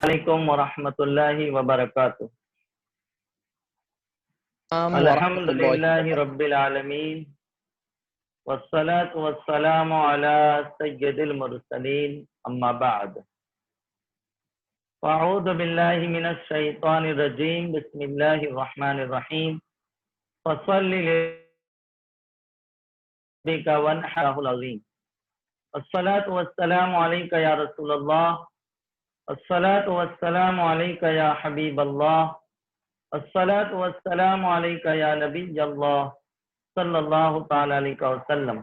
علیکم ورحمۃ اللہ وبرکاتہ۔ ورحمۃ اللہ الحمدللہ رب العالمین والصلاة والسلام علی سید المرسلین اما بعد فاعوذ باللہ من الشیطان الرجیم بسم اللہ الرحمن الرحیم فصل لربک وانحر العظیم الصلاة والسلام علیک یا رسول اللہ الصلاة والسلام علیک یا حبیب اللہ الصلاة والسلام علیک یا نبی اللہ صلی اللہ تعالی علیہ وسلم۔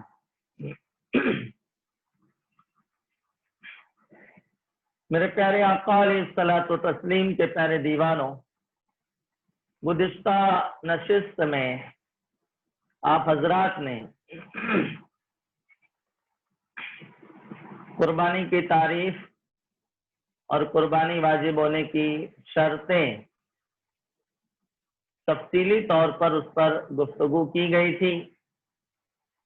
میرے پیارے آقا علیہ الصلاۃ و تسلیم کے پیارے دیوانوں، گزشتہ نشست میں آپ حضرات نے قربانی کی تعریف اور قربانی واجب ہونے کی شرطیں تفصیلی طور پر اس پر گفتگو کی گئی تھی۔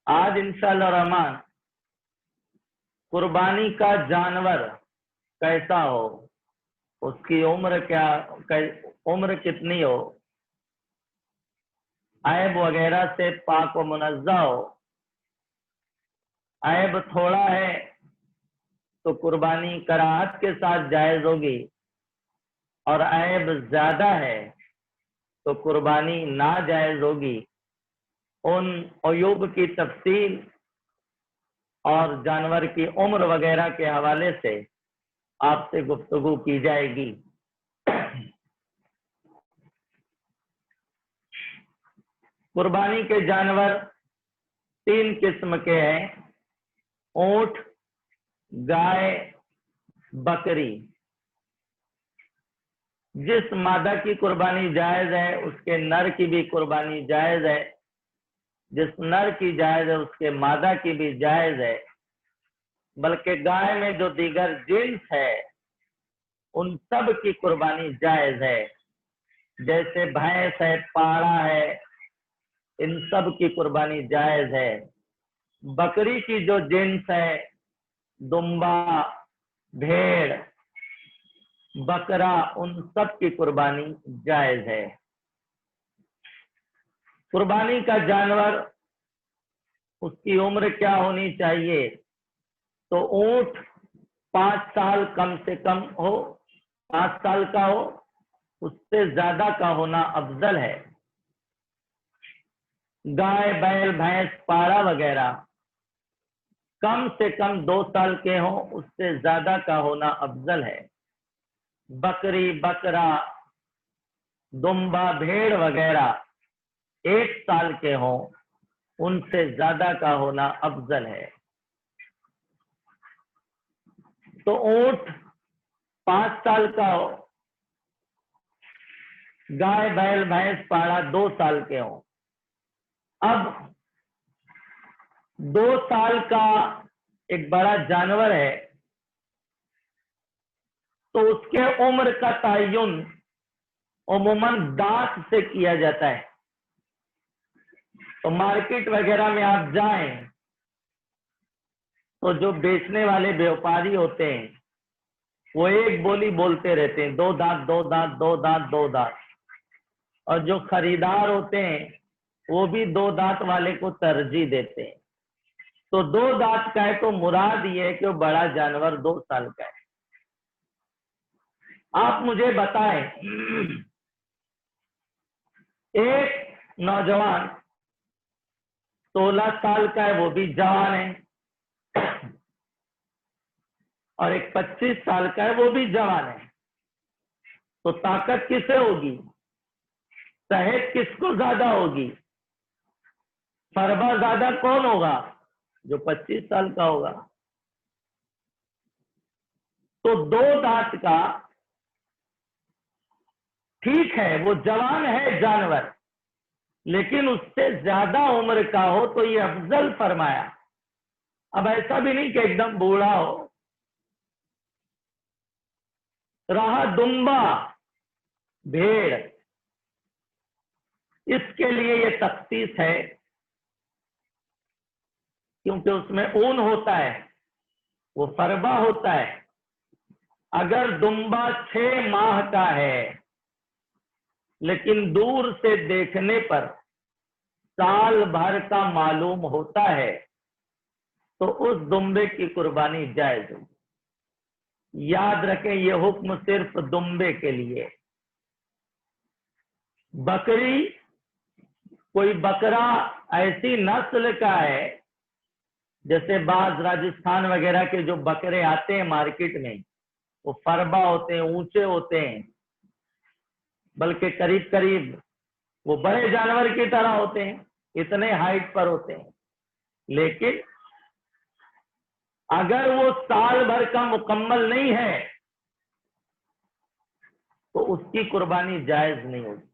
آج انشاءاللہ الرحمن قربانی کا جانور کیسا ہو، اس کی عمر کتنی ہو، عیب وغیرہ سے پاک و منزہ ہو، عیب تھوڑا ہے تو قربانی کراہت کے ساتھ جائز ہوگی، اور عیب زیادہ ہے تو قربانی ناجائز ہوگی۔ ان عیوب کی تفصیل اور جانور کی عمر وغیرہ کے حوالے سے آپ سے گفتگو کی جائے گی۔ قربانی کے جانور 3 قسم کے ہیں: اونٹ، گائے، بکری۔ جس مادہ کی قربانی جائز ہے اس کے نر کی بھی قربانی جائز ہے، جس نر کی جائز ہے اس کے مادہ کی بھی جائز ہے، بلکہ گائے میں جو دیگر جنس ہے ان سب کی قربانی جائز ہے، جیسے بھینس ہے، پاڑا ہے، ان سب کی قربانی جائز ہے۔ بکری کی جو جنس ہے، دمبا، بھیڑ، بکرا، ان سب کی قربانی جائز ہے۔ قربانی کا جانور اس کی عمر کیا ہونی چاہیے؟ تو اونٹ 5 سال کم سے کم ہو، 5 سال کا ہو، اس سے زیادہ کا ہونا افضل ہے۔ گائے، بیل، بھینس، پاڑا وغیرہ کم سے کم 2 سال کے ہوں، اس سے زیادہ کا ہونا افضل ہے۔ بکری، بکرا، دمبا، بھیڑ وغیرہ 1 سال کے ہوں، ان سے زیادہ کا ہونا افضل ہے۔ تو اونٹ 5 سال کا ہو، گائے، بیل، بھینس، پاڑا 2 سال کے ہوں۔ اب 2 سال کا ایک بڑا جانور ہے تو اس کے عمر کا تعین عموماً دانت سے کیا جاتا ہے۔ تو مارکیٹ وغیرہ میں آپ جائیں تو جو بیچنے والے بیوپاری ہوتے ہیں وہ ایک بولی بولتے رہتے ہیں، 2 دانت، 2 دانت، 2 دانت، 2 دانت، اور جو خریدار ہوتے ہیں وہ بھی 2 دانت والے کو ترجیح دیتے ہیں۔ تو 2 دانت کا ہے تو مراد یہ ہے کہ وہ بڑا جانور 2 سال کا ہے۔ آپ مجھے بتائیں، ایک نوجوان 16 سال کا ہے، وہ بھی جوان ہے، اور ایک 25 سال کا ہے، وہ بھی جوان ہے، تو طاقت کسے ہوگی؟ صحت کس کو زیادہ ہوگی؟ فربا زیادہ کون ہوگا؟ جو 25 سال کا ہوگا۔ تو 2 دانت کا ٹھیک ہے، وہ جوان ہے جانور، لیکن اس سے زیادہ عمر کا ہو تو یہ افضل فرمایا۔ اب ایسا بھی نہیں کہ ایک دم بوڑھا ہو۔ رہا دمبا، بھیڑ، اس کے لیے یہ تخصیص ہے کیونکہ اس میں اون ہوتا ہے، وہ فربا ہوتا ہے، اگر دمبا 6 ماہ کا ہے لیکن دور سے دیکھنے پر سال بھر کا معلوم ہوتا ہے تو اس دمبے کی قربانی جائز ہوگی۔ یاد رکھیں یہ حکم صرف دمبے کے لیے۔ بکری، کوئی بکرا ایسی نسل کا ہے، جیسے بعض راجستھان وغیرہ کے جو بکرے آتے ہیں مارکیٹ میں، وہ فربا ہوتے ہیں، اونچے ہوتے ہیں، بلکہ قریب قریب وہ بڑے جانور کی طرح ہوتے ہیں، اتنے ہائٹ پر ہوتے ہیں، لیکن اگر وہ سال بھر کا مکمل نہیں ہے تو اس کی قربانی جائز نہیں ہوگی۔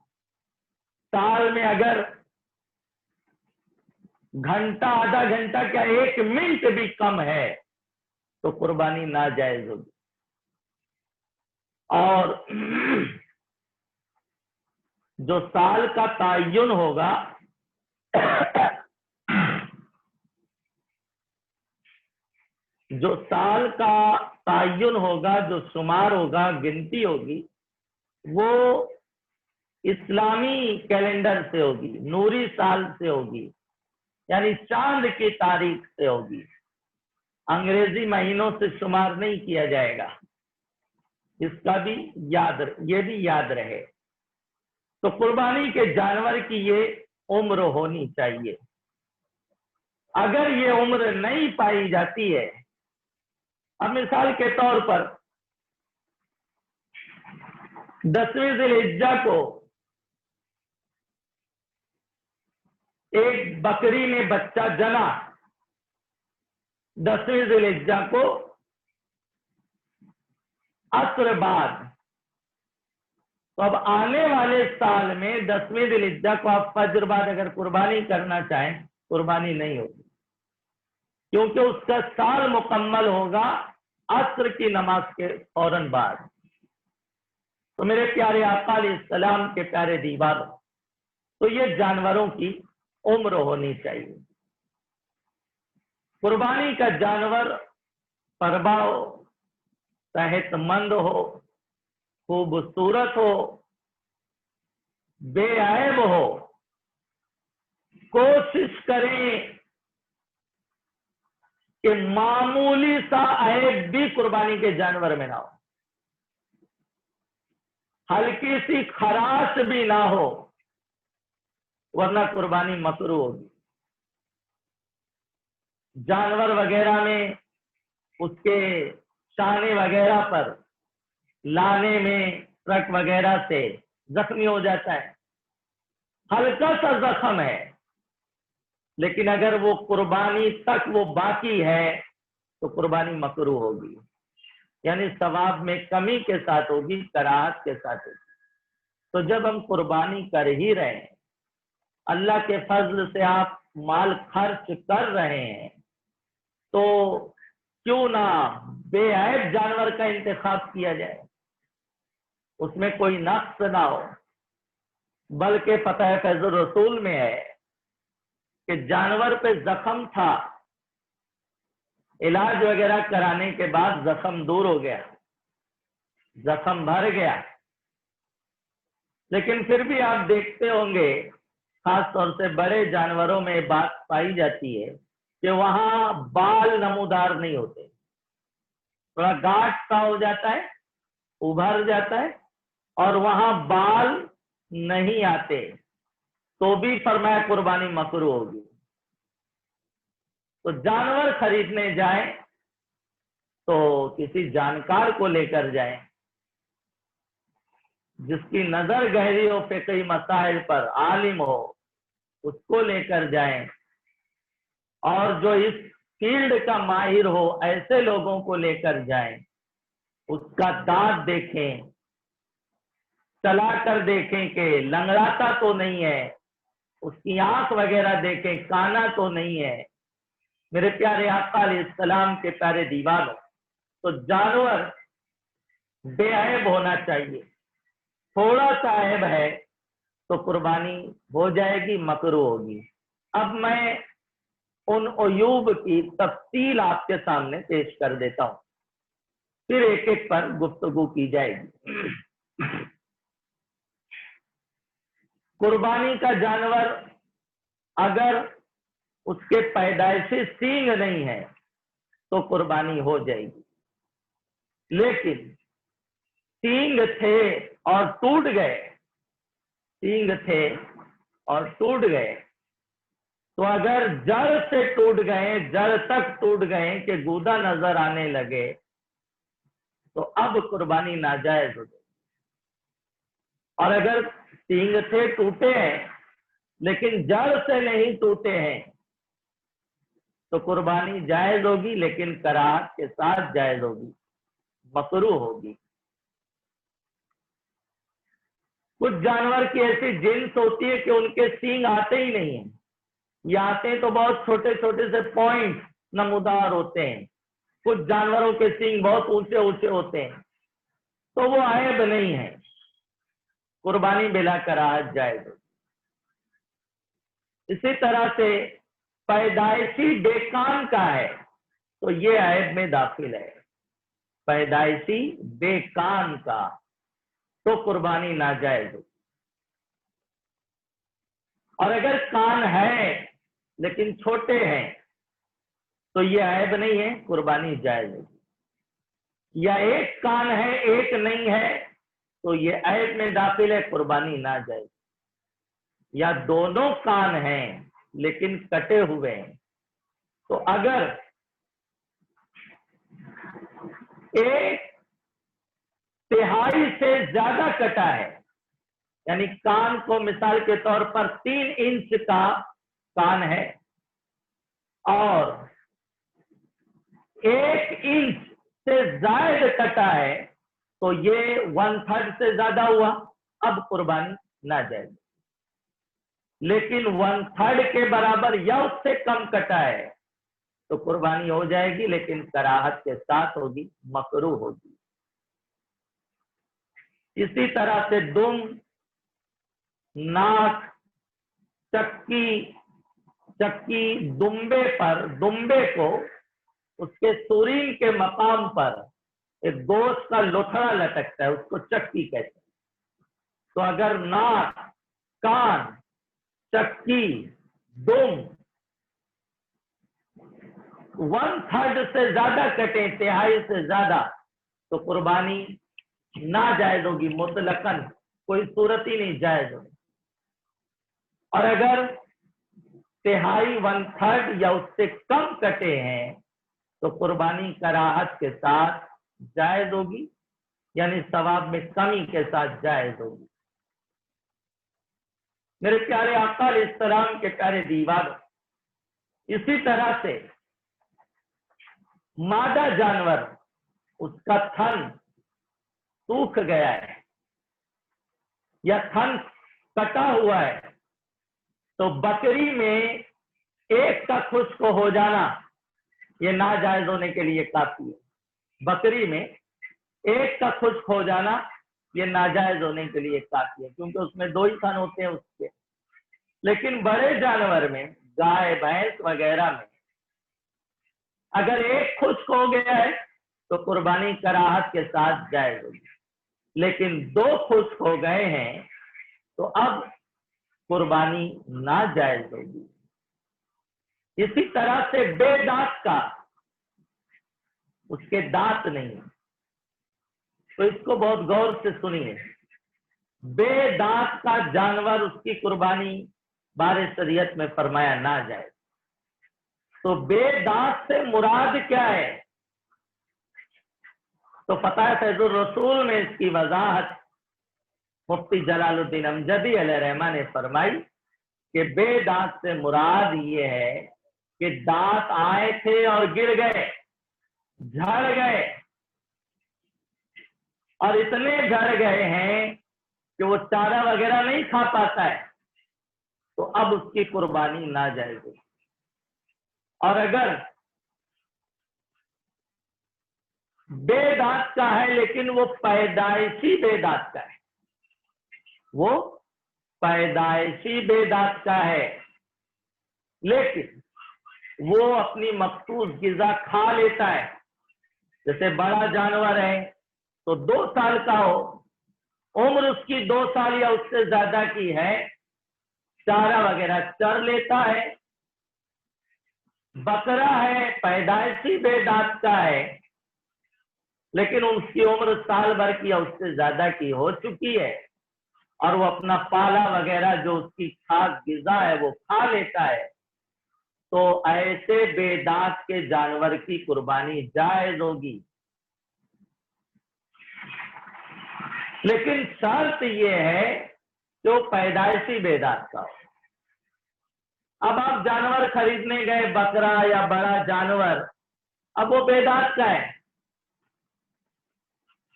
سال میں اگر گھنٹہ، آدھا گھنٹہ کیا 1 منٹ بھی کم ہے تو قربانی ناجائز ہوگی۔ اور جو سال کا تعین ہوگا جو سال کا تعین ہوگا، جو شمار ہوگا، گنتی ہوگی، وہ اسلامی کیلنڈر سے ہوگی، نوری سال سے ہوگی، یعنی چاند کی تاریخ سے ہوگی، انگریزی مہینوں سے شمار نہیں کیا جائے گا۔ اس کا بھی یہ بھی یاد رہے۔ تو قربانی کے جانور کی یہ عمر ہونی چاہیے۔ اگر یہ عمر نہیں پائی جاتی ہے، اب مثال کے طور پر 10ویں ذی الحجہ کو ایک بکری نے بچہ جنا، 10ویں ذی الحجہ کو عصر بعد، تو اب آنے والے سال میں 10ویں ذی الحجہ کو آپ فجر بعد اگر قربانی کرنا چاہیں، قربانی نہیں ہوگی، کیونکہ اس کا سال مکمل ہوگا عصر کی نماز کے فوراً بعد۔ تو میرے پیارے آقا علیہ السلام کے پیارے دیوانوں، تو یہ جانوروں کی عمر ہونی چاہیے۔ قربانی کا جانور پربا ہو، صحت مند ہو، خوبصورت ہو، بے عیب ہو، کوشش کریں کہ معمولی سا عیب بھی قربانی کے جانور میں نہ ہو، ہلکی سی خراش بھی نہ ہو، ورنہ قربانی مکروہ ہوگی۔ جانور وغیرہ میں اس کے شانے وغیرہ پر لانے میں ٹرک وغیرہ سے زخمی ہو جاتا ہے، ہلکا سا زخم ہے، لیکن اگر وہ قربانی تک وہ باقی ہے تو قربانی مکروہ ہوگی، یعنی ثواب میں کمی کے ساتھ ہوگی، کراہت کے ساتھ ہوگی۔ تو جب ہم قربانی کر ہی رہے ہیں، اللہ کے فضل سے آپ مال خرچ کر رہے ہیں، تو کیوں نہ بے عیب جانور کا انتخاب کیا جائے، اس میں کوئی نقص نہ ہو۔ بلکہ فتح فیض الرسول میں ہے کہ جانور پہ زخم تھا، علاج وغیرہ کرانے کے بعد زخم دور ہو گیا، زخم بھر گیا، لیکن پھر بھی آپ دیکھتے ہوں گے خاص طور سے بڑے جانوروں میں بات پائی جاتی ہے کہ وہاں بال نمودار نہیں ہوتے، تھوڑا گاٹھ سا ہو جاتا ہے، ابھر جاتا ہے، اور وہاں بال نہیں آتے، تو بھی فرمایا قربانی مکروہ ہوگی۔ تو جانور خریدنے جائیں تو کسی جانکار کو لے کر جائیں، جس کی نظر گہری ہو، فقہی مسائل پر عالم ہو، اس کو لے کر جائیں، اور جو اس فیلڈ کا ماہر ہو ایسے لوگوں کو لے کر جائیں، اس کا دانت دیکھیں، چلا کر دیکھیں کہ لنگڑاتا تو نہیں ہے، اس کی آنکھ وغیرہ دیکھیں کانا تو نہیں ہے۔ میرے پیارے آقا علیہ السلام کے پیارے دیوانوں، تو جانور بے عیب ہونا چاہیے، تھوڑا سا عیب ہے تو قربانی ہو جائے گی، مکروہ ہوگی۔ اب میں ان عیوب کی تفصیل آپ کے سامنے پیش کر دیتا ہوں۔ پھر ایک ایک پر گفتگو کی جائے گی۔ قربانی کا جانور اگر اس کے پیدائشی سینگ نہیں ہے تو قربانی ہو جائے گی، لیکن سینگ تھے اور ٹوٹ گئے، سینگ تھے اور ٹوٹ گئے، تو اگر جڑ سے ٹوٹ گئے، جڑ تک ٹوٹ گئے کہ گودا نظر آنے لگے، تو اب قربانی ناجائز ہو جائے۔ اور اگر سینگ تھے ٹوٹے ہیں لیکن جڑ سے نہیں ٹوٹے ہیں تو قربانی جائز ہوگی، لیکن کراہت کے ساتھ جائز ہوگی، مکروہ ہوگی۔ کچھ جانور کی ایسی جنس ہوتی ہے کہ ان کے سینگ آتے ہی نہیں ہیں، یا آتے ہیں تو بہت چھوٹے چھوٹے سے پوائنٹ نمودار ہوتے ہیں۔ کچھ جانوروں کے سینگ بہت اونچے اونچے ہوتے ہیں، تو وہ عیب نہیں ہے، قربانی بلا کراہت جائز ہوگی۔ اسی طرح سے پیدائشی بے کان کا ہے تو یہ عیب میں داخل ہے، پیدائشی بے کان کا تو قربانی ناجائز ہوگی۔ اور اگر کان ہے لیکن چھوٹے ہیں تو یہ عیب نہیں ہے، قربانی جائز ہوگی۔ یا ایک کان ہے ایک نہیں ہے تو یہ عیب میں داخل ہے، قربانی ناجائز۔ یا دونوں کان ہیں لیکن کٹے ہوئے ہیں، تو اگر ایک تہائی سے زیادہ کٹا ہے، یعنی کان کو مثال کے طور پر 3 انچ کا کان ہے اور 1 انچ سے زائد کٹا ہے تو یہ 1/3 سے زیادہ ہوا، اب قربانی ناجائز۔ لیکن 1/3 کے برابر یا اس سے کم کٹا ہے تو قربانی ہو جائے گی، لیکن کراہت کے ساتھ ہوگی، مکروہ ہوگی۔ اسی طرح سے دم، ناک، چکی دمبے کو اس کے سورین کے مقام پر ایک گوشت کا لوتھڑا لٹکتا ہے، اس کو چکی کہتے ہیں۔ تو اگر ناک، کان، چکی، دم 1/3 سے زیادہ کٹیں، تہائی سے زیادہ، تو قربانی ناجائز ہوگی، مطلقاً کوئی صورت ہی نہیں جائز ہوگی۔ اور اگر تہائی 1/3 یا اس سے کم کٹے ہیں تو قربانی کراہت کے ساتھ جائز ہوگی، یعنی ثواب میں کمی کے ساتھ جائز ہوگی۔ میرے پیارے آقا علیہ السلام کے پیارے دیوار، اسی طرح سے مادہ جانور، اس کا تھن سوکھ گیا ہے یا تھن کٹا ہوا ہے تو بکری میں ایک کا خشک ہو جانا یہ ناجائز ہونے کے لیے کافی ہے۔ بکری میں ایک کا خشک ہو جانا یہ ناجائز ہونے کے لیے کافی ہے، کیونکہ اس میں 2 ہی تھن ہوتے ہیں اس کے۔ لیکن بڑے جانور میں، گائے، بھینس وغیرہ میں اگر ایک خشک ہو گیا ہے تو قربانی کراہت کے ساتھ جائز ہوگی، لیکن 2 خشک ہو گئے ہیں تو اب قربانی ناجائز ہوگی۔ اسی طرح سے بے دانت کا، اس کے دانت نہیں، تو اس کو بہت غور سے سنیے۔ بے دانت کا جانور، اس کی قربانی بار شریعت میں فرمایا ناجائز۔ تو بے دانت سے مراد کیا ہے؟ تو فتح فیض الرسول میں اس کی وضاحت مفتی جلال الدین امجدی علیہ رحمہ نے فرمائی کہ بے دانت سے مراد یہ ہے کہ دانت آئے تھے اور گر گئے، جھڑ گئے، اور اتنے جھڑ گئے ہیں کہ وہ چارہ وغیرہ نہیں کھا پاتا ہے، تو اب اس کی قربانی ناجائز ہے۔ اور اگر بے دانت کا ہے لیکن وہ پیدائشی بے دانت کا ہے، وہ پیدائشی بے دانت کا ہے لیکن وہ اپنی مخصوص غذا کھا لیتا ہے، جیسے بڑا جانور ہے تو 2 سال کا ہو، عمر اس کی 2 سال یا اس سے زیادہ کی ہے، چارہ وغیرہ چر لیتا ہے۔ بکرا ہے، پیدائشی بے دانت کا ہے، لیکن اس کی عمر سال بھر کی یا اس سے زیادہ کی ہو چکی ہے، اور وہ اپنا پالا وغیرہ جو اس کی خاص غذا ہے وہ کھا لیتا ہے، تو ایسے بے دانت کے جانور کی قربانی جائز ہوگی۔ لیکن شرط یہ ہے کہ وہ پیدائشی بے دانت کا ہو۔ اب آپ جانور خریدنے گئے، بکرا یا بڑا جانور، اب وہ بے دانت کا ہے،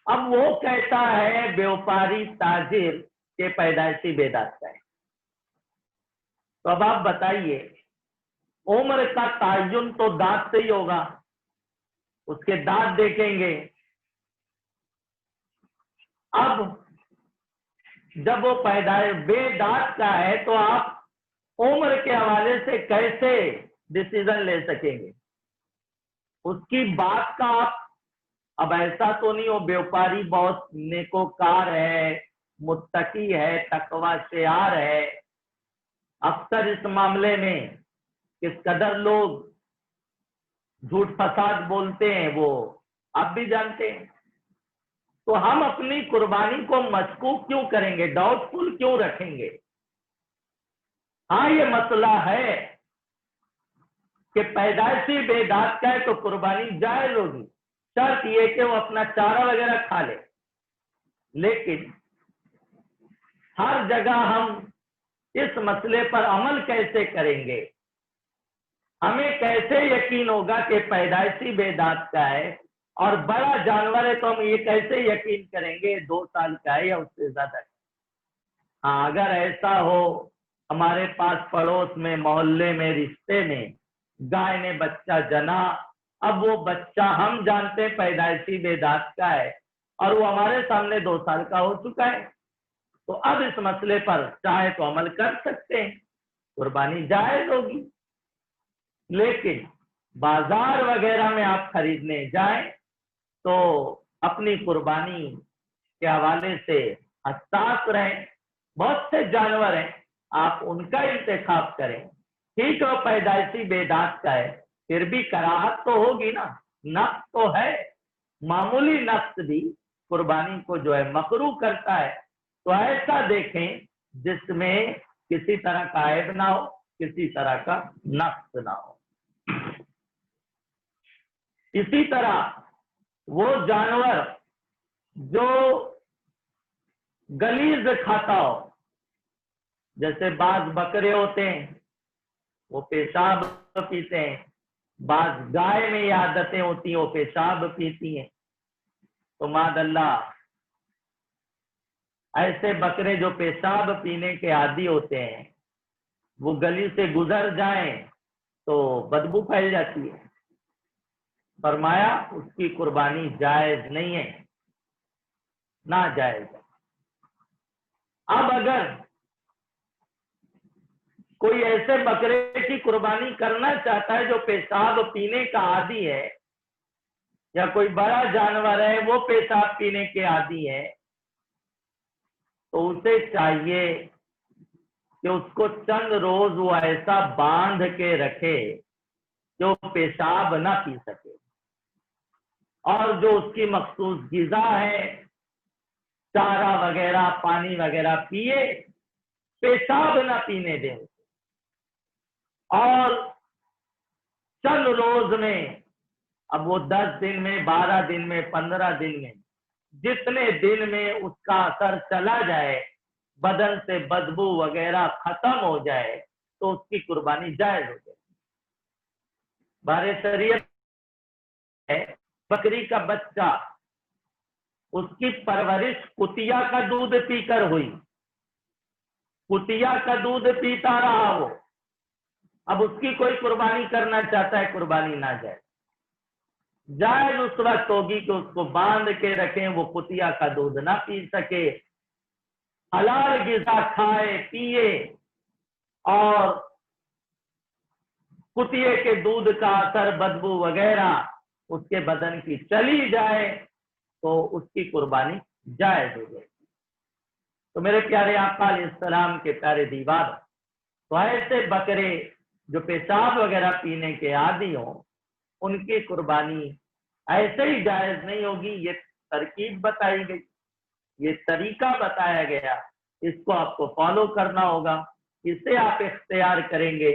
اب وہ کہتا ہے بیوپاری تاجر کے پیدائشی بے دانت کا ہے، تو اب آپ بتائیے عمر کا تعین تو دانت سے ہی ہوگا، اس کے دانت دیکھیں گے۔ اب جب وہ بے دانت کا ہے تو آپ عمر کے حوالے سے کیسے ڈیسیزن لے سکیں گے؟ اس کی بات کا آپ، اب ایسا تو نہیں ہو بیوپاری بہت نیکوکار ہے، متقی ہے، تقوی شعار ہے، اکثر اس معاملے میں کس قدر لوگ جھوٹ فساد بولتے ہیں وہ آپ بھی جانتے ہیں، تو ہم اپنی قربانی کو مشکوک کیوں کریں گے، ڈاؤٹ فل کیوں رکھیں گے؟ ہاں یہ مسئلہ ہے کہ پیدائشی بے دانت کا ہے تو قربانی جائز ہوگی، شرط یہ کہ وہ اپنا چارہ وغیرہ کھا لے۔ لیکن ہر جگہ ہم اس مسئلے پر عمل کیسے کریں گے؟ ہمیں کیسے یقین ہوگا کہ پیدائشی بے دانت کا ہے اور بڑا جانور ہے، تو ہم یہ کیسے یقین کریں گے 2 سال کا ہے یا اس سے زیادہ ہے؟ ہاں اگر ایسا ہو، ہمارے پاس پڑوس میں، محلے میں، رشتے میں گائے نے بچہ جنا، اب وہ بچہ ہم جانتے پیدائشی بے دانت کا ہے اور وہ ہمارے سامنے 2 سال کا ہو چکا ہے، تو اب اس مسئلے پر چاہے تو عمل کر سکتے ہیں، قربانی جائز ہوگی۔ لیکن بازار وغیرہ میں آپ خریدنے جائیں تو اپنی قربانی کے حوالے سے حساس رہیں۔ بہت سے جانور ہیں، آپ ان کا انتخاب کریں، ٹھیک ہے پیدائشی بے دانت کا ہے، پھر بھی کراہت تو ہوگی نا، نقص تو ہے، معمولی نقص بھی قربانی کو جو ہے مکروہ کرتا ہے، تو ایسا دیکھیں جس میں کسی طرح کا عیب نہ ہو، کسی طرح کا نقص نہ ہو۔ اسی طرح وہ جانور جو گلیز کھاتا ہو، جیسے بعض بکرے ہوتے ہیں وہ پیشاب پیتے ہیں، بعض گائے میں یہ عادتیں ہوتی ہیں وہ پیشاب پیتی ہیں، تو ماد اللہ ایسے بکرے جو پیشاب پینے کے عادی ہوتے ہیں وہ گلی سے گزر جائیں تو بدبو پھیل جاتی ہے، فرمایا اس کی قربانی جائز نہیں ہے، ناجائز ہے۔ اب اگر کوئی ایسے بکرے کی قربانی کرنا چاہتا ہے جو پیشاب پینے کا عادی ہے، یا کوئی بڑا جانور ہے وہ پیشاب پینے کے عادی ہے، تو اسے چاہیے کہ اس کو چند روز وہ ایسا باندھ کے رکھے کہ وہ پیشاب نہ پی سکے، اور جو اس کی مخصوص غذا ہے چارہ وغیرہ پانی وغیرہ پیے، پیشاب نہ پینے دیں، اور چند روز میں، اب وہ 10 دن میں، 12 دن میں، 15 دن میں، جتنے دن میں اس کا اثر چلا جائے، بدن سے بدبو وغیرہ ختم ہو جائے، تو اس کی قربانی جائز ہو جائے۔ بار شریعت ہے بکری کا بچہ، اس کی پرورش کتیا کا دودھ پی کر ہوئی، کتیا کا دودھ پیتا رہا وہ، اب اس کی کوئی قربانی کرنا چاہتا ہے، قربانی نہ جائے، جائز اس وقت ہوگی کہ اس کو باندھ کے رکھیں، وہ کتیا کا دودھ نہ پی سکے، حلال غذا کھائے پیے، اور کتیے کے دودھ کا اثر بدبو وغیرہ اس کے بدن کی چلی جائے تو اس کی قربانی جائز ہو جائے گی۔ تو میرے پیارے آقا علیہ السلام کے پیارے دیوار، تو ایسے بکرے جو پیشاب وغیرہ پینے کے عادی ہوں ان کی قربانی ایسے ہی جائز نہیں ہوگی۔ یہ ترکیب بتائی گئی، یہ طریقہ بتایا گیا، اس کو آپ کو فالو کرنا ہوگا، اسے آپ اختیار کریں گے۔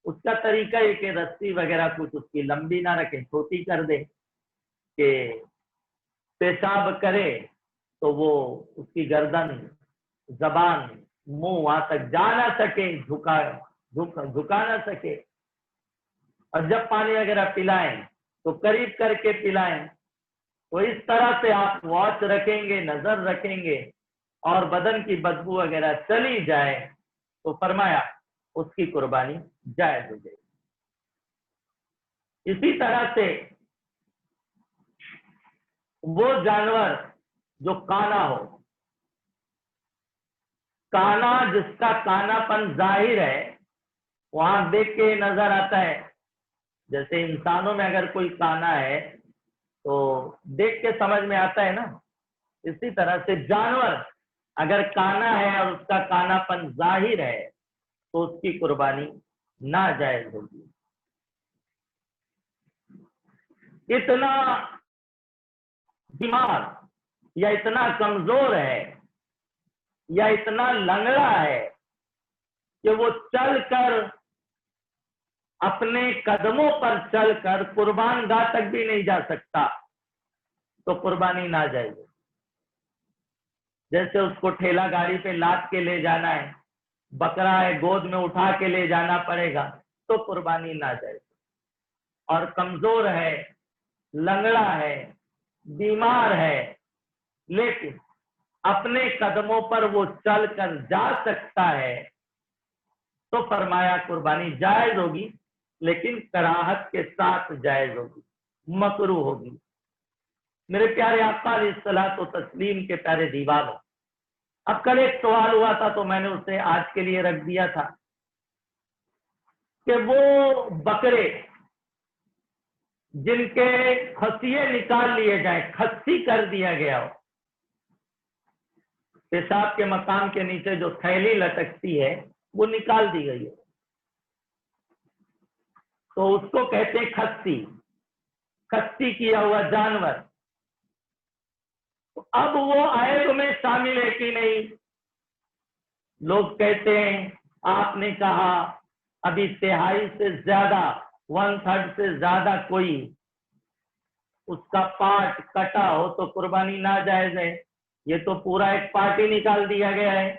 اس کا طریقہ یہ کہ رسی وغیرہ کچھ اس کی لمبی نہ رکھیں، چھوٹی کر دیں کہ پیشاب کرے تو وہ اس کی گردن، زبان، منہ وہاں تک جا نہ سکے، جھکا نہ سکے۔ اور جب پانی وغیرہ پلائیں تو قریب کر کے پلائیں۔ تو اس طرح سے آپ واچ رکھیں گے، نظر رکھیں گے، اور بدن کی بدبو وغیرہ چلی جائے تو فرمایا اس کی قربانی جائز ہو جائے گی۔ اسی طرح سے وہ جانور جو کانا ہو، کانا جس کا کانا پن ظاہر ہے، وہاں دیکھ کے نظر آتا ہے، جیسے انسانوں میں اگر کوئی کانا ہے تو دیکھ کے سمجھ میں آتا ہے نا، اسی طرح سے جانور اگر کانا ہے اور اس کا کانا پن ظاہر ہے تو اس کی قربانی ناجائز ہوگی۔ اتنا بیمار یا اتنا کمزور ہے یا اتنا لنگڑا ہے کہ وہ چل کر اپنے قدموں پر چل کر قربان گاہ تک بھی نہیں جا سکتا تو قربانی ناجائز ہے۔ جیسے اس کو ٹھیلا گاڑی پہ لاد کے لے جانا ہے، بکرا ہے گود میں اٹھا کے لے جانا پڑے گا تو قربانی ناجائز ہے۔ اور کمزور ہے، لنگڑا ہے، بیمار ہے، لیکن اپنے قدموں پر وہ چل کر جا سکتا ہے تو فرمایا قربانی جائز ہوگی، لیکن کراہت کے ساتھ جائز ہوگی، مکروہ ہوگی۔ میرے پیارے آقا علیہ الصلوۃ والتسلیم کے پیارے دیوانوں، اب کل ایک سوال ہوا تھا تو میں نے اسے آج کے لیے رکھ دیا تھا کہ وہ بکرے جن کے خصیے نکال لیے جائیں، خصی کر دیا گیا ہو، پیشاب کے مقام کے نیچے جو تھیلی لٹکتی ہے وہ نکال دی گئی ہے، تو اس کو کہتے ہیں خصی، خصی کیا ہوا جانور۔ تو اب وہ عیب میں شامل ہے کہ نہیں؟ لوگ کہتے ہیں آپ نے کہا ابھی تہائی سے زیادہ، 1/3 سے زیادہ کوئی اس کا پارٹ کٹا ہو تو قربانی ناجائز ہے۔ یہ تو پورا ایک پارٹ ہی نکال دیا گیا ہے،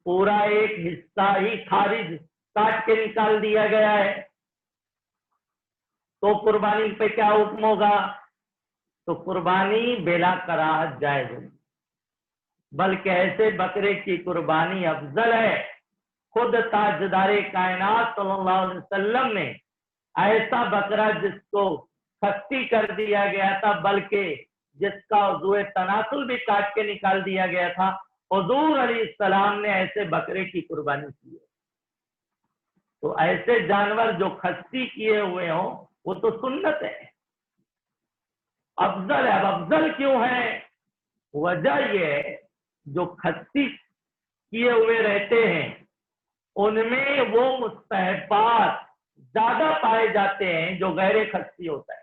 پورا ایک حصہ ہی خارج کاٹ کے نکال دیا گیا ہے، تو قربانی پہ کیا حکم ہوگا؟ تو قربانی بلا کراہت جائز ہوگی، بلکہ ایسے بکرے کی قربانی افضل ہے۔ خود تاجدار کائنات صلی اللہ علیہ وسلم نے ایسا بکرا جس کو خصی کر دیا گیا تھا، بلکہ جس کا عضو تناسل بھی کاٹ کے نکال دیا گیا تھا، حضور علیہ السلام نے ایسے بکرے کی قربانی کی ہے۔ تو ایسے جانور جو خصی کیے ہوئے ہوں وہ تو سنت ہے، افضل ہے۔ اب افضل کیوں ہے؟ وجہ یہ ہے جو خصی کیے ہوئے رہتے ہیں ان میں وہ مستحبات زیادہ پائے جاتے ہیں جو غیر خصی ہوتا ہے۔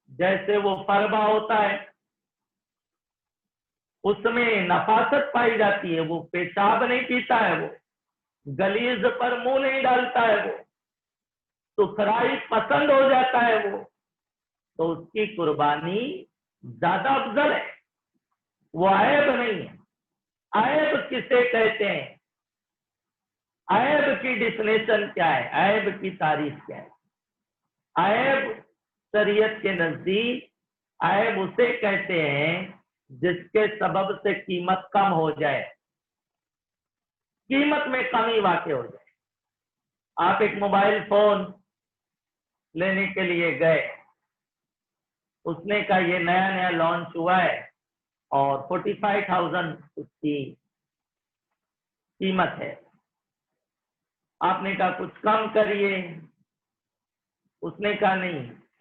جیسے وہ فربا ہوتا ہے، اس میں نفاست پائی جاتی ہے، وہ پیشاب نہیں پیتا ہے، وہ گلیز پر منہ نہیں ڈالتا ہے، وہ سفرائی پسند ہو جاتا ہے، وہ تو اس کی قربانی زیادہ افضل ہے، وہ عیب نہیں ہے۔ عیب کسے کہتے ہیں؟ عیب کی ڈیفینیشن کیا ہے؟ عیب کی تعریف کیا ہے؟ عیب شریعت کے نزدیک عیب اسے کہتے ہیں جس کے سبب سے قیمت کم ہو جائے، قیمت میں کمی واقع ہو جائے۔ آپ ایک موبائل فون لینے کے لیے گئے، اس نے کہا یہ نیا نیا لانچ ہوا ہے اور 45,000 اس کی قیمت ہے۔ آپ نے کہا کچھ کم کریے، اس نے کہا نہیں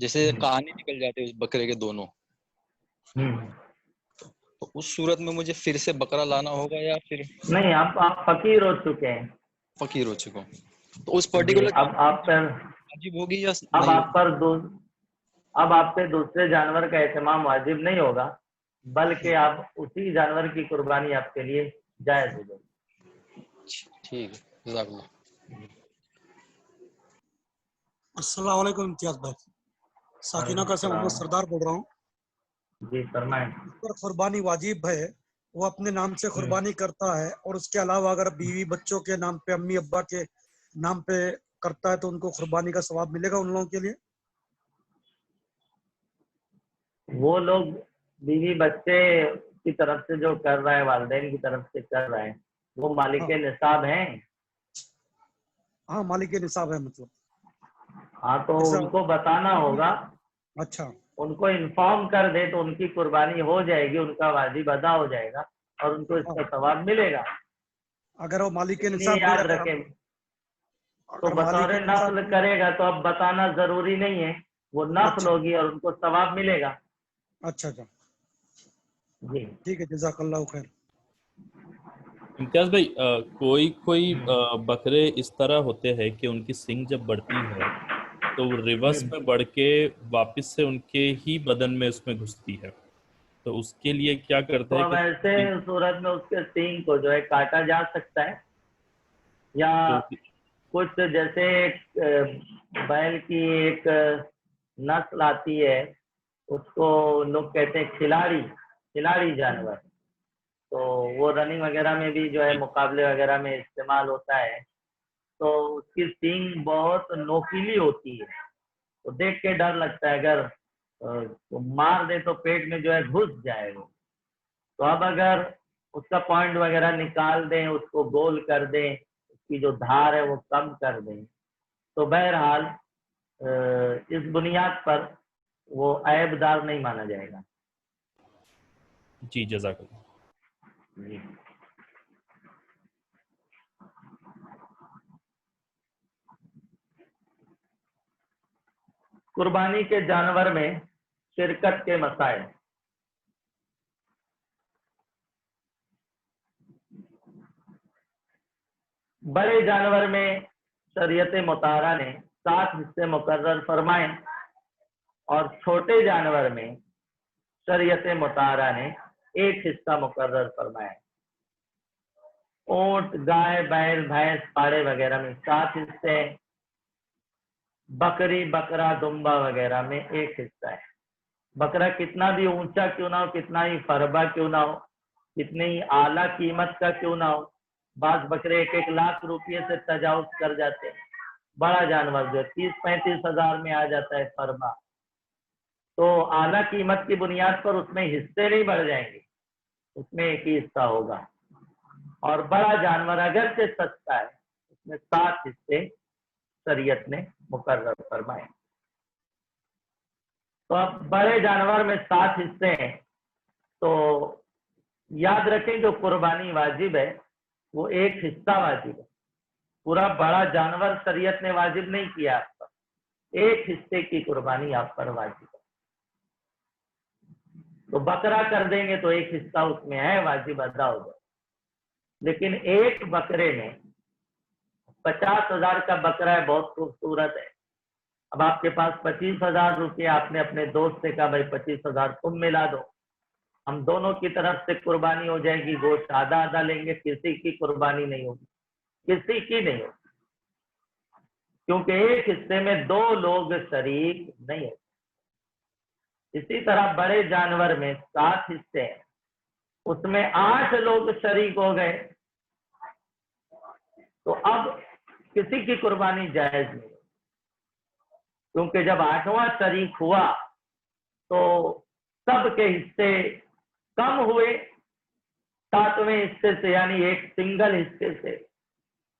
جیسے کہانی نکل جاتے اس بکرے کے دونوں، تو اس صورت میں مجھے پھر سے بکرا لانا ہوگا یا پھر نہیں، آپ فقیر ہو چکے ہیں فقیر ہو چکا ہوں، تو اس جی، پرٹیکولر اب آپ پر واجب ہوگی یا اب نہیں؟ آپ پر اب آپ پہ دوسرے جانور کا اہتمام واجب نہیں ہوگا، بلکہ آپ اسی جانور کی قربانی آپ کے لیے جائز ہو جائے گی۔ ٹھیک ہے، جزاک اللہ۔ السلام علیکم امتیاز بھائی، ساکینہ کا سے محمد سردار بول رہا ہوں۔ جی فرمائیں۔ جس پر قربانی واجب ہے وہ اپنے نام سے قربانی کرتا ہے، اور اس کے علاوہ اگر بیوی بچوں کے نام پہ، امی ابا کے نام پہ کرتا ہے تو ان کو قربانی کا ثواب ملے گا ان لوگوں کے لیے؟ وہ لوگ بیوی بچے کی طرف سے جو کر رہا ہے، والدین کی طرف سے کر رہا ہے، وہ مالک نصاب ہیں۔ ہاں مالک نصاب ہے، مطلب ہاں تو ان کو بتانا ہوگا، اچھا ان کو انفارم کر دے تو ان کی قربانی ہو جائے گی، ان کا واجب ادا ہو جائے گا اور ان کو اس کا ثواب ملے گا۔ اگر وہ مالک یہ نصاب یاد رکھیں، تو اگر بطور مالک نفل نصاب کرے گا تو اب بتانا ضروری نہیں ہے، وہ نفل اچھا ہوگی اور ان کو ثواب ملے گا۔ اچھا اچھا جی ٹھیک ہے، جزاک اللہ خیر۔ امتیاز بھائی، کوئی بکرے اس طرح ہوتے ہیں کہ ان کی سینگ جب بڑھتی ہے تو وہ ریورس میں بڑھ کے واپس سے ان کے ہی بدن میں اس میں گھستی ہے، تو اس کے لیے کیا کرتے تو ہیں اب کہ ایسے صورت میں اس کے سینگ کو جو ہے کاٹا جا سکتا ہے، یا کچھ جیسے بیل کی ایک نسل آتی ہے، اس کو لوگ کہتے ہیں کھلاڑی جانور، تو وہ رننگ وغیرہ میں بھی جو ہے مقابلے وغیرہ میں استعمال ہوتا ہے، تو اس کی سینگ بہت نوکیلی ہوتی ہے، تو دیکھ کے ڈر لگتا ہے، اگر مار دے تو پیٹ میں جو ہے گھس جائے وہ۔ تو اب اگر اس کا پوائنٹ وغیرہ نکال دیں، اس کو گول کر دیں، اس کی جو دھار ہے وہ کم کر دیں، تو بہرحال اس بنیاد پر وہ عیب دار نہیں مانا جائے گا۔ جی جزاک اللہ۔ جی قربانی کے جانور میں شرکت کے مسائل۔ بڑے جانور میں شریعت مطہرہ نے 7 حصے مقرر فرمائے، اور چھوٹے جانور میں شریعت مطہرہ نے 1 حصہ مقرر فرمایا۔ اونٹ، گائے، بیل، بھینس، پاڑے وغیرہ میں 7 حصے، بکری، بکرا، دمبا وغیرہ میں 1 حصہ ہے۔ بکرا کتنا بھی اونچا کیوں نہ ہو، کتنا ہی فربا کیوں نہ ہو، کتنی ہی اعلیٰ قیمت کا کیوں نہ ہو، بعض بکرے 1 لاکھ روپے سے تجاوز کر جاتے ہیں، بڑا جانور جو 30-35 ہزار میں آ جاتا ہے فربا، تو اعلیٰ قیمت کی بنیاد پر اس میں حصے نہیں بڑھ جائیں گے، اس میں 1 ہی حصہ ہوگا۔ اور بڑا جانور اگرچہ سستا ہے، اس میں 7 حصے شریعت نے مقرر فرمائے۔ تو اب بڑے جانور میں 7 حصے ہیں، تو یاد رکھیں جو قربانی واجب ہے وہ 1 حصہ واجب ہے، پورا بڑا جانور شریعت نے واجب نہیں کیا آپ پر، 1 حصے کی قربانی آپ پر واجب ہے۔ تو بکرا کر دیں گے تو 1 حصہ اس میں ہے، واجب ادا ہو جائے، لیکن 1 بکرے میں 50,000 کا بکرا ہے، بہت خوبصورت ہے، اب آپ کے پاس 25,000 روپے، آپ نے اپنے دوست سے کہا بھائی 25,000 تم ملا دو، ہم دونوں کی طرف سے قربانی ہو جائے گی، گوشت آدھا آدھا لیں گے، کسی کی قربانی نہیں ہوگی، کسی کی نہیں ہوگی، کیونکہ 1 حصے میں 2 لوگ شریک نہیں ہوتے۔ اسی طرح بڑے جانور میں 7 حصے ہیں، اس میں 8 لوگ شریک ہو گئے، تو اب کسی کی قربانی جائز نہیں، کیونکہ جب 8واں شریک ہوا تو سب کے حصے کم ہوئے 7ویں حصے سے، یعنی ایک سنگل حصے سے،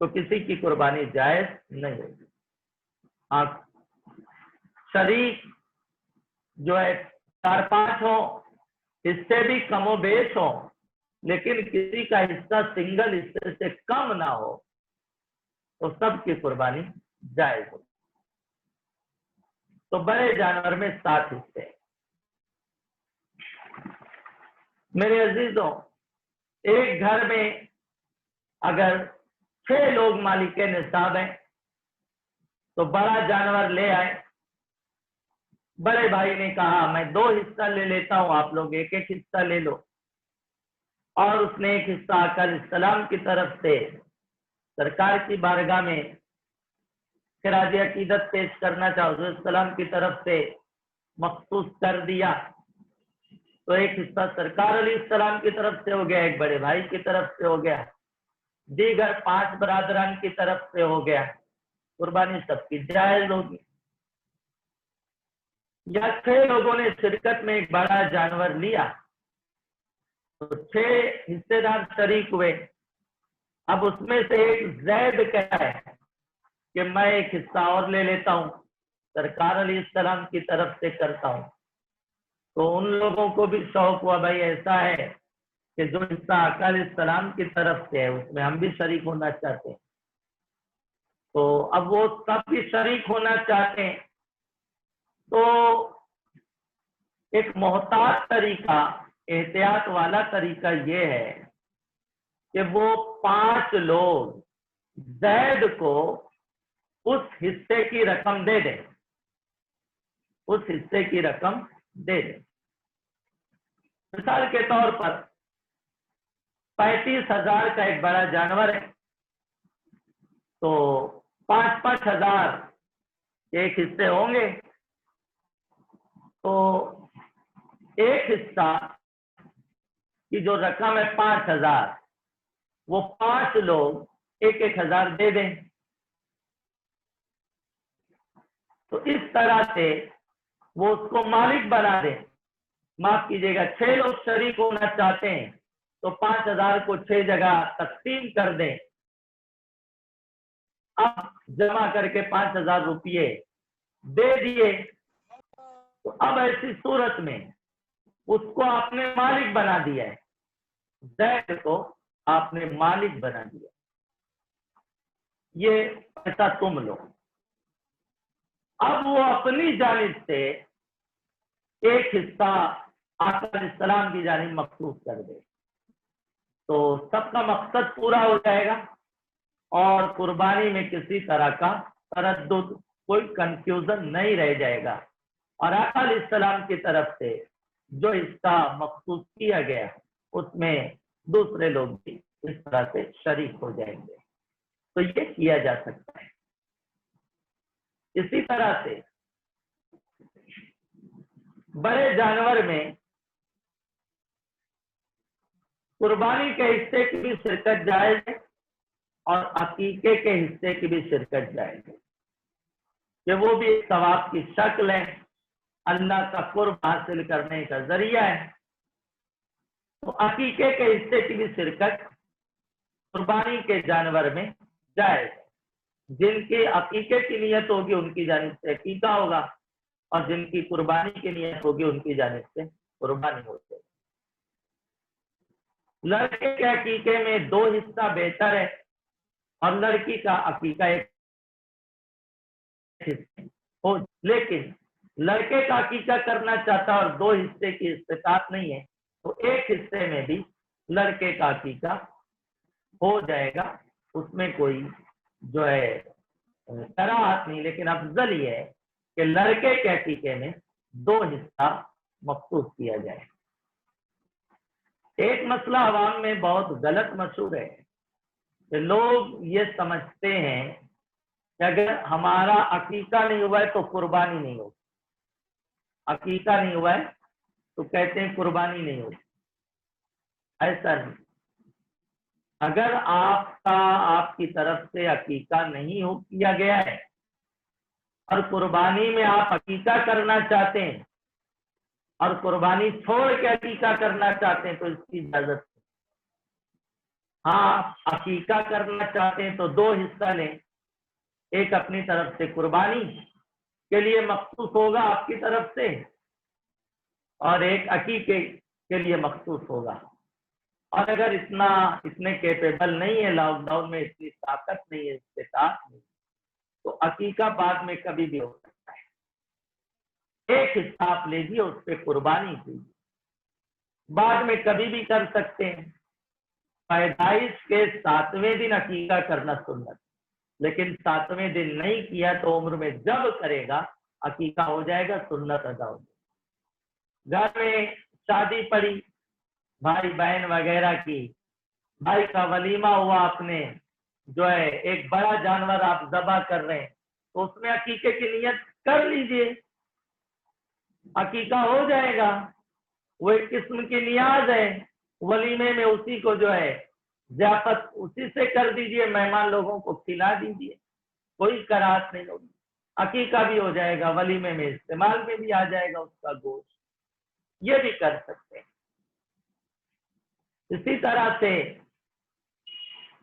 تو کسی کی قربانی جائز نہیں ہوگی۔ ہاں شریک جو ہے 4-5 ہوں، حصے بھی کم و بیش ہوں، لیکن کسی کا حصہ سنگل حصے سے کم نہ ہو تو سب کی قربانی جائز ہوگی۔ تو بڑے جانور میں 7 حصے. میرے عزیزوں، ایک گھر میں اگر 6 لوگ مالک نصاب ہیں تو بڑا جانور لے آئے. بڑے بھائی نے کہا میں 2 حصہ لے لیتا ہوں، آپ لوگ 1 حصہ لے لو. اور اس نے 1 حصہ آقا علیہ السلام کی طرف سے سرکار کی بارگاہ میں خراج عقیدت پیش کرنا چاہا، حضور السلام کی طرف سے مخصوص کر دیا. تو 1 حصہ سرکار علیہ السلام کی طرف سے ہو گیا، 1 بڑے بھائی کی طرف سے ہو گیا، دیگر 5 برادران کی طرف سے ہو گیا. قربانی سب کی جائز ہوگی. یا 6 لوگوں نے شرکت میں ایک بڑا جانور لیا تو 6 حصے دار شریک ہوئے. اب اس میں سے ایک زید کہتا ہے کہ میں 1 حصہ اور لے لیتا ہوں، سرکار علیہ السلام کی طرف سے کرتا ہوں. تو ان لوگوں کو بھی شوق ہوا بھائی ایسا ہے کہ جو حصہ آقا علیہ السلام کی طرف سے ہے اس میں ہم بھی شریک ہونا چاہتے ہیں. تو اب وہ سب بھی شریک ہونا چاہتے ہیں. تو ایک محتاط طریقہ، احتیاط والا طریقہ یہ ہے کہ وہ 5 لوگ زید کو اس حصے کی رقم دے دیں، اس حصے کی رقم دے دیں. مثال کے طور پر 35,000 کا ایک بڑا جانور ہے تو 5,000 ایک حصے ہوں گے. تو ایک حصہ کی جو رقم ہے 5,000، وہ 5 لوگ 1,000 دے دیں. تو اس طرح سے وہ اس کو مالک بنا دیں. معاف کیجیے گا، 6 لوگ شریک ہونا چاہتے ہیں تو 5,000 کو 6 جگہ تقسیم کر دیں. اب جمع کر کے 5,000 روپیے دے دیے. تو اب ایسی صورت میں اس کو آپ نے مالک بنا دیا ہے، زید کو آپ نے مالک بنا دیا. یہ پیسہ تم لو. اب وہ اپنی جانب سے 1 حصہ آقا علیہ السلام کی جانب مخصوص کر دے تو سب کا مقصد پورا ہو جائے گا اور قربانی میں کسی طرح کا تردد، کوئی کنفیوژن نہیں رہ جائے گا. اور آقا علیہ السلام کی طرف سے جو حصہ مخصوص کیا گیا اس میں دوسرے لوگ بھی اس طرح سے شریک ہو جائیں گے. تو یہ کیا جا سکتا ہے. اسی طرح سے بڑے جانور میں قربانی کے حصے کی بھی شرکت جائز ہے اور عقیقے کے حصے کی بھی شرکت جائز ہے کہ وہ بھی ایک ثواب کی شکل ہے، اللہ کا قرب حاصل کرنے کا ذریعہ ہے. تو عقیقے کے حصے کی بھی شرکت قربانی کے جانور میں جائز ہے. جن کی عقیقے کی نیت ہوگی ان کی جانب سے عقیقہ ہوگا اور جن کی قربانی کی نیت ہوگی ان کی جانب سے قربانی ہوگی. لڑکے کے عقیقے میں 2 حصہ بہتر ہے اور لڑکی کا عقیقہ 1 حصہ ہو. لیکن لڑکے کا عقیقہ کرنا چاہتا اور 2 حصے کی استطاعت نہیں ہے تو 1 حصے میں بھی لڑکے کا عقیقہ ہو جائے گا. اس میں کوئی جو ہے کراہت نہیں، لیکن افضل یہ ہے کہ لڑکے کے عقیقے میں 2 حصہ مخصوص کیا جائے. ایک مسئلہ عوام میں بہت غلط مشہور ہے کہ لوگ یہ سمجھتے ہیں کہ اگر ہمارا عقیقہ نہیں ہوا ہے تو قربانی نہیں ہوگی، عقیقہ نہیں ہوا ہے تو کہتے ہیں قربانی نہیں ہوگی. ایسا نہیں. اگر آپ کی طرف سے عقیقہ نہیں ہو کیا گیا ہے اور قربانی میں آپ عقیقہ کرنا چاہتے ہیں اور قربانی چھوڑ کے عقیقہ کرنا چاہتے ہیں تو اس کی اجازت ہے. ہاں عقیقہ کرنا چاہتے ہیں تو 2 حصہ لیں، ایک اپنی طرف سے قربانی کے لیے مخصوص ہوگا آپ کی طرف سے اور ایک عقیقے کے لیے مخصوص ہوگا. اور اگر اتنے کیپیبل نہیں ہے، لاک ڈاؤن میں اتنی طاقت نہیں ہے، استطاعت نہیں، تو عقیقہ بعد میں کبھی بھی ہو سکتا ہے. ایک حصہ آپ لیجیے، اس پہ قربانی کیجیے، بعد میں کبھی بھی کر سکتے ہیں۔ پیدائش کے 7ویں دن عقیقہ کرنا سنت، لیکن 7ویں دن نہیں کیا تو عمر میں جب کرے گا عقیقہ ہو جائے گا، سنت ادا ہو جائے گا۔ گھر میں شادی پڑی بھائی بہن وغیرہ کی، بھائی کا ولیمہ ہوا، آپ نے جو ہے ایک بڑا جانور آپ ذبح کر رہے ہیں تو اس میں عقیقے کی نیت کر لیجئے، عقیقہ ہو جائے گا۔ وہ ایک قسم کی نیاز ہے، ولیمے میں اسی کو جو ہے ضیافت اسی سے کر دیجئے، مہمان لوگوں کو کھلا دیجئے، کوئی کراہت نہیں ہوگی، عقیقہ بھی ہو جائے گا، ولیمے میں استعمال میں بھی آ جائے گا اس کا گوشت، یہ بھی کر سکتے ہیں۔ اسی طرح سے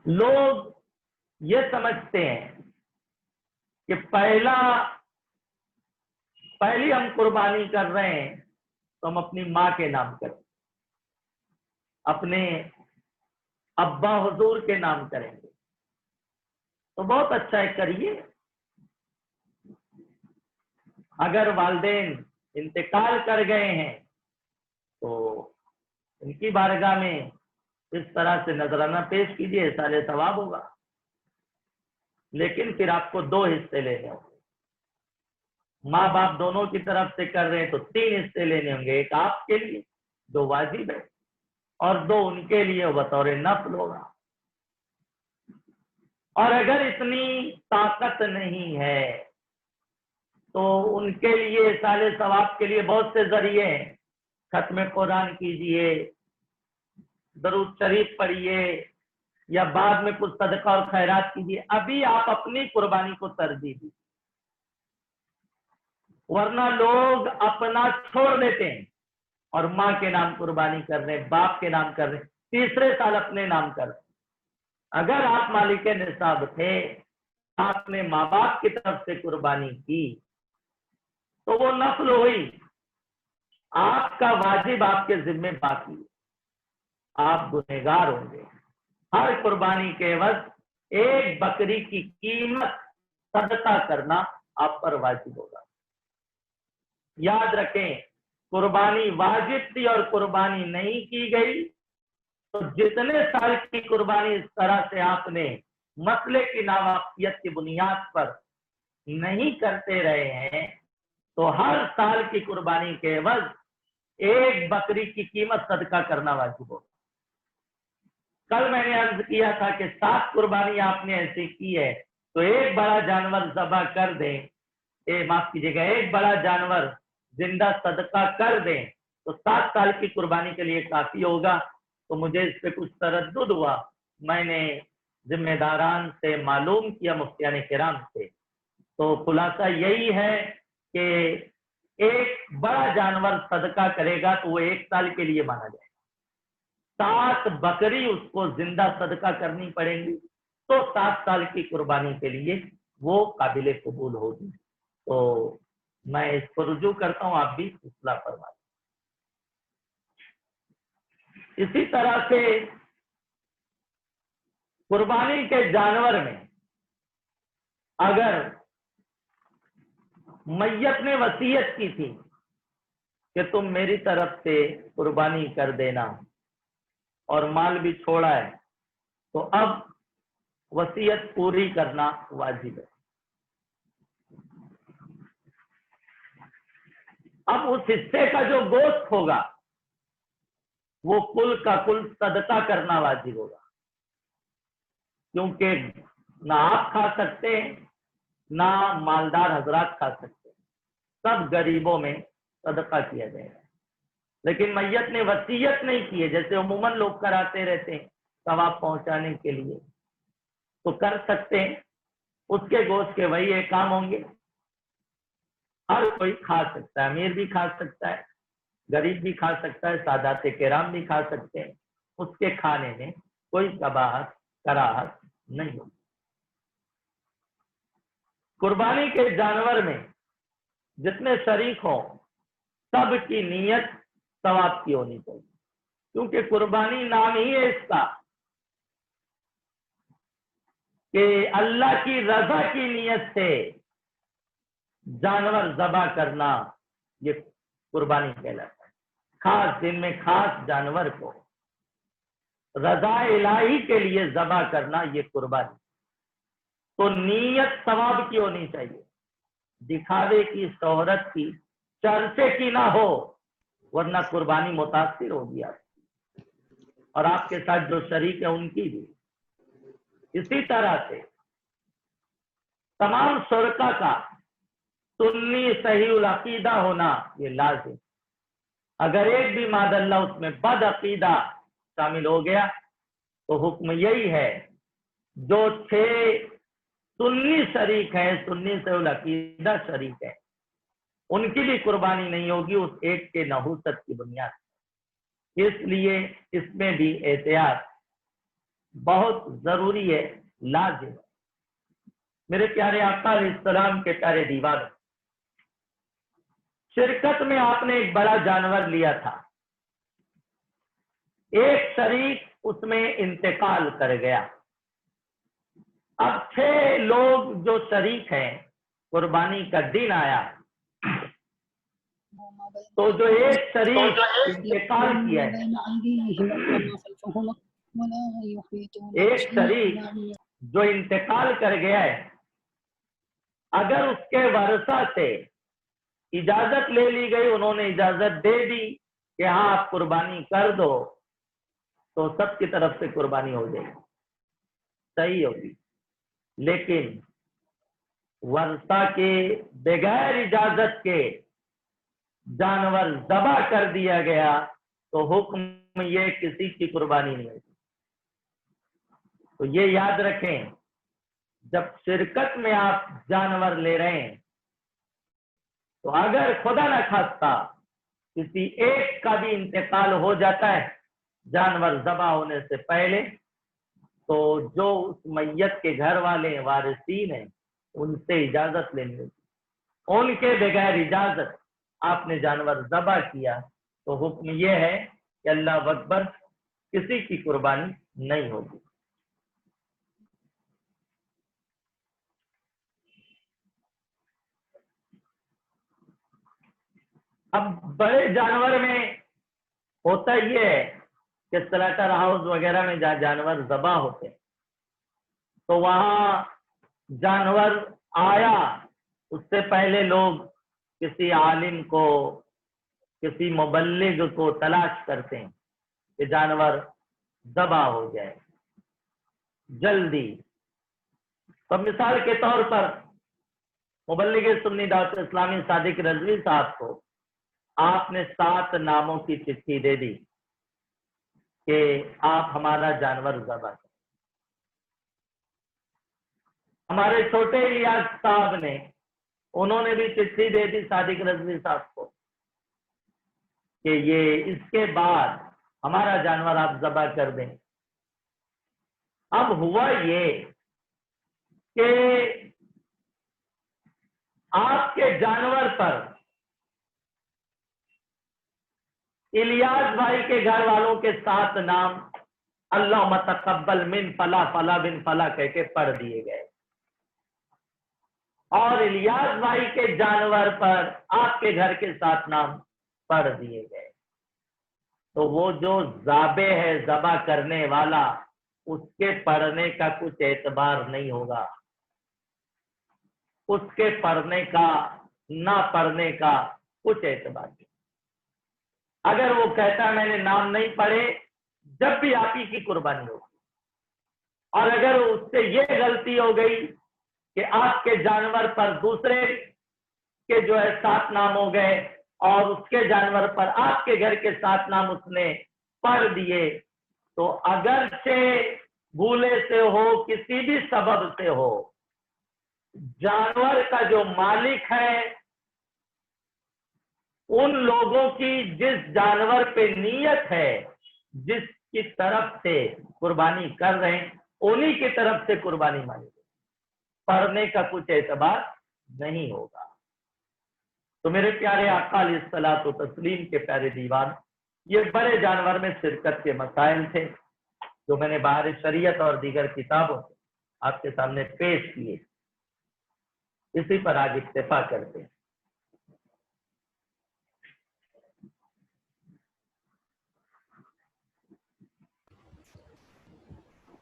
لوگ یہ سمجھتے ہیں کہ پہلی ہم قربانی کر رہے ہیں تو ہم اپنی ماں کے نام کریں، اپنے ابا حضور کے نام کریں گے، تو بہت اچھا ہے، کریے۔ اگر والدین انتقال کر گئے ہیں تو ان کی بارگاہ میں اس طرح سے نذرانہ پیش کیجیے، احصال ثواب ہوگا، لیکن پھر آپ کو 2 حصے لینے ہوں گے۔ ماں باپ دونوں کی طرف سے کر رہے ہیں تو 3 حصے لینے ہوں گے، ایک آپ کے لیے 2 واجب ہے اور 2 ان کے لیے بطور نفل ہوگا۔ اور اگر اتنی طاقت نہیں ہے تو ان کے لیے احصال ثواب کے لیے بہت سے ذریعے ہیں، ختم قرآن کیجئے، درود شریف پڑھیے، یا بعد میں کچھ صدقہ اور خیرات کیجیے۔ ابھی آپ اپنی قربانی کو ترجیح دیجیے، ورنہ لوگ اپنا چھوڑ دیتے ہیں اور ماں کے نام قربانی کر رہے ہیں، باپ کے نام کر رہے ہیں، تیسرے سال اپنے نام کر رہے ہیں۔ اگر آپ مالک نصاب تھے، آپ نے ماں باپ کی طرف سے قربانی کی تو وہ نفل ہوئی، آپ کا واجب آپ کے ذمہ باقی، آپ گنہگار ہوں گے۔ ہر قربانی کے عوض 1 بکری کی قیمت صدقہ کرنا آپ پر واجب ہوگا۔ یاد رکھیں، قربانی واجب تھی اور قربانی نہیں کی گئی تو جتنے سال کی قربانی اس طرح سے آپ نے مسئلے کی ناواقفیت کی بنیاد پر نہیں کرتے رہے ہیں تو ہر سال کی قربانی کے عوض 1 بکری کی قیمت صدقہ کرنا واجب ہوگا۔ کل میں نے عرض کیا تھا کہ 7 قربانی آپ نے ایسی کی ہے تو 1 بڑا جانور ذبح کر دیں، معاف کیجیے گا، 1 بڑا جانور زندہ صدقہ کر دیں تو 7 سال کی قربانی کے لیے کافی ہوگا۔ تو مجھے اس پہ کچھ تردد ہوا، میں نے ذمہ داران سے معلوم کیا، مفتیان کرام سے، تو خلاصہ یہی ہے کہ 1 بڑا جانور صدقہ کرے گا تو وہ 1 سال کے لیے مانا جائے گا، 7 بکری اس کو زندہ صدقہ کرنی پڑیں گی تو 7 سال کی قربانی کے لیے وہ قابل قبول ہوگی۔ تو میں اس کو رجوع کرتا ہوں، آپ بھی اصلاح فرمائیں۔ اسی طرح سے قربانی کے جانور میں اگر میت نے وصیت کی تھی کہ تم میری طرف سے قربانی کر دینا اور مال بھی چھوڑا ہے تو اب وصیت پوری کرنا واجب ہے۔ اب اس حصے کا جو گوشت ہوگا وہ کل کا کل صدقہ کرنا واجب ہوگا، کیونکہ نہ آپ کھا سکتے ہیں نہ مالدار حضرات کھا سکتے ہیں، سب غریبوں میں صدقہ کیا جائے گا۔ لیکن میت نے وصیت نہیں کی ہے، جیسے عموماً لوگ کراتے رہتے ہیں ثواب پہنچانے کے لیے، تو کر سکتے ہیں، اس کے گوشت کے وہی احکام ہوں گے، ہر کوئی کھا سکتا ہے، امیر بھی کھا سکتا ہے، غریب بھی کھا سکتا ہے، سادات کرام بھی کھا سکتے ہیں، اس کے کھانے میں کوئی قباحت کراہت نہیں ہوگی۔ قربانی کے جانور میں جتنے شریک ہوں سب کی نیت ثواب کی ہونی چاہیے، کیونکہ قربانی نام ہی ہے اس کا کہ اللہ کی رضا کی نیت سے جانور ذبح کرنا، یہ قربانی کہلاتا ہے. خاص دن میں خاص جانور کو رضا الہی کے لیے ذبح کرنا یہ قربانی. تو نیت ثواب کی ہونی چاہیے, دکھاوے کی, شہرت کی, چرچے کی نہ ہو, ورنہ قربانی متاثر ہوگی آپ کی اور آپ کے ساتھ جو شریک ہیں ان کی بھی. اسی طرح سے تمام شرکا کا سنی صحیح العقیدہ ہونا یہ لازم. اگر ایک بھی معاذ اللہ اس میں بد عقیدہ شامل ہو گیا تو حکم یہی ہے جو 6 سنی شریک ہیں, سنی صحیح العقیدہ شریک ہیں, ان کی بھی قربانی نہیں ہوگی اس ایک کے نحوست کی بنیاد. اس لیے اس میں بھی احتیاط بہت ضروری ہے, لازم ہے. میرے پیارے آقا علیہ السلام کے پیارے دیوان, شرکت میں آپ نے ایک بڑا جانور لیا تھا, ایک شریک اس میں انتقال کر گیا. اب 6 لوگ جو شریک ہیں, قربانی کا دن آیا تو جو ایک شریک انتقال کیا ہے, ایک شریک جو انتقال کر گیا ہے, اگر اس کے ورثہ سے اجازت لے لی گئی, انہوں نے اجازت دے دی کہ ہاں آپ قربانی کر دو, تو سب کی طرف سے قربانی ہو جائے گی, صحیح ہوگی. لیکن ورثہ کے بغیر اجازت کے جانور ذبح کر دیا گیا تو حکم یہ کسی کی قربانی نہیں ہوگی. تو یہ یاد رکھیں, جب شرکت میں آپ جانور لے رہے ہیں تو اگر خدا نہ خواستہ کسی ایک کا بھی انتقال ہو جاتا ہے جانور ذبح ہونے سے پہلے, تو جو اس میت کے گھر والے وارثین ہیں ان سے اجازت لینی ہوگی. ان کے بغیر اجازت آپ نے جانور ذبح کیا تو حکم یہ ہے کہ اللہ اکبر, کسی کی قربانی نہیں ہوگی. اب بڑے جانور میں ہوتا یہ ہے کہ سلاٹر ہاؤس وغیرہ میں جہاں جانور ذبح ہوتے ہیں تو وہاں جانور آیا, اس سے پہلے لوگ کسی عالم کو, کسی مبلغ کو تلاش کرتے ہیں کہ جانور ذبح ہو جائے جلدی. تو مثال کے طور پر مبلغ سنی دعوت اسلامی صادق رضوی صاحب کو آپ نے 7 ناموں کی چٹھی دے دی کہ آپ ہمارا جانور ذبح کریں. ہمارے چھوٹے الیاس صاحب نے, انہوں نے بھی چٹھی دے دی صادق رضوی صاحب کو کہ یہ اس کے بعد ہمارا جانور آپ ذبح کر دیں. اب ہوا یہ کہ آپ کے جانور پر الیاس بھائی کے گھر والوں کے 7 نام اللہم تقبل من فلا فلا بن فلا کہہ کے پڑھ دیے گئے, اور الیاس بھائی کے جانور پر آپ کے گھر کے 7 نام پڑھ دیے گئے. تو وہ جو ذابح ہے, ذبح کرنے والا, اس کے پڑھنے کا کچھ اعتبار نہیں ہوگا, اس کے پڑھنے کا نہ پڑھنے کا کچھ اعتبار نہیں. اگر وہ کہتا ہے میں نے نام نہیں پڑھے, جب بھی آپ ہی کی قربانی ہوگی. اور اگر اس سے یہ غلطی ہو گئی کہ آپ کے جانور پر دوسرے کے جو ہے 7 نام ہو گئے اور اس کے جانور پر آپ کے گھر کے 7 نام اس نے پڑھ دیے, تو اگرچہ بھولے سے ہو, کسی بھی سبب سے ہو, جانور کا جو مالک ہے ان لوگوں کی جس جانور پہ نیت ہے, جس کی طرف سے قربانی کر رہے ہیں, انہی کی طرف سے قربانی مانی, پڑھنے کا کچھ اعتبار نہیں ہوگا. تو میرے پیارے آقا علیہ الصلوۃ والتسلیم کے پیارے دیوان, یہ بڑے جانور میں شرکت کے مسائل تھے جو میں نے باہر شریعت اور دیگر کتابوں سے آپ کے سامنے پیش کیے. اسی پر آج اکتفا کرتے ہیں.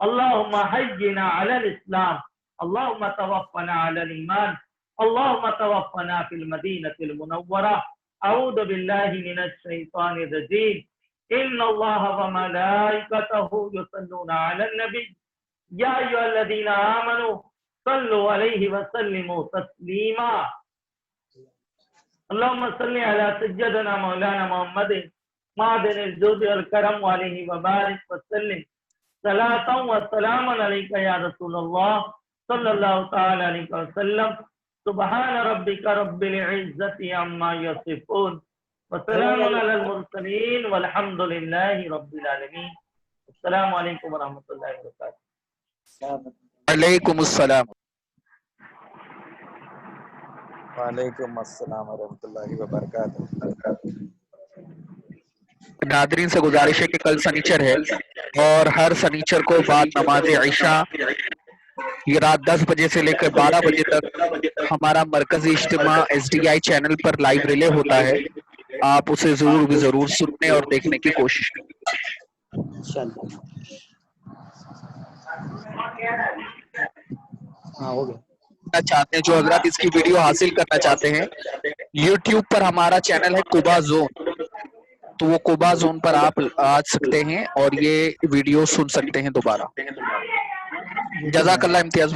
اللهم حينا على الإسلام اللهم توفنا على الإيمان اللهم توفنا في المدينة المنورة أعوذ بالله من الشيطان الرجيم إن الله وملائكته يصلون على النبي يا أيها الذين آمنوا صلوا عليه وسلموا تسليما اللهم صل على سيدنا مولانا محمد معدن الجود والكرم عليه وبارك وسلم صلاة وسلام عليك يا رسول الله صلى الله تعالى عليه وسلم سبحان ربك رب العزة عما يصفون وسلام على المرسلين والحمد لله رب العالمين السلام عليكم ورحمة الله وبركاته وعلیکم السلام وعلیکم السلام ورحمۃ اللہ وبرکاتہ. ناظرین سے گزارش ہے کہ کل سنیچر ہے اور ہر سنیچر کو بعد نماز عشاء یہ رات 10 بجے سے لے کر 12 بجے تک ہمارا مرکزی اجتماع SDI چینل پر لائیو ریلے ہوتا ہے. آپ اسے ضرور سننے اور دیکھنے کی کوشش کریں. چاہتے ہیں جو حضرات اس کی ویڈیو حاصل کرنا چاہتے ہیں یوٹیوب پر ہمارا چینل ہے کوبا زون تو وہ کوبا زون پر آپ آ سکتے ہیں اور یہ ویڈیو سن سکتے ہیں دوبارہ. جزاک اللہ امتیاز.